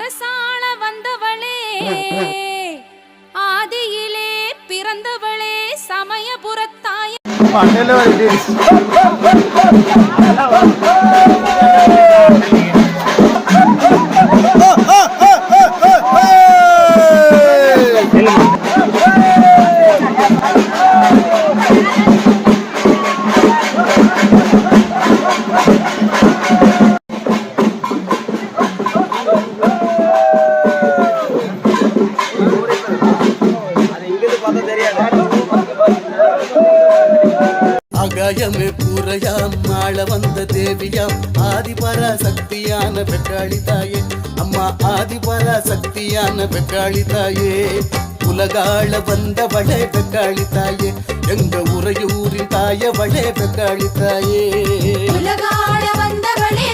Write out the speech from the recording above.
அரசாள வந்தவளே ஆதியிலே பிறந்தவளே சமயபுரத்தாய அகாயமே கூறையாம் ஆள வந்த தேவியாம் ஆதிபராசக்தியான பெற்றாளி தாயே அம்மா ஆதிபராசக்தியான பெற்றாளி தாயே உலகாள வந்தவளே பெற்றாளி தாயே எங்க உறையூரின் தாயவளே பெற்றாளி தாயே உலகாள வந்தவளே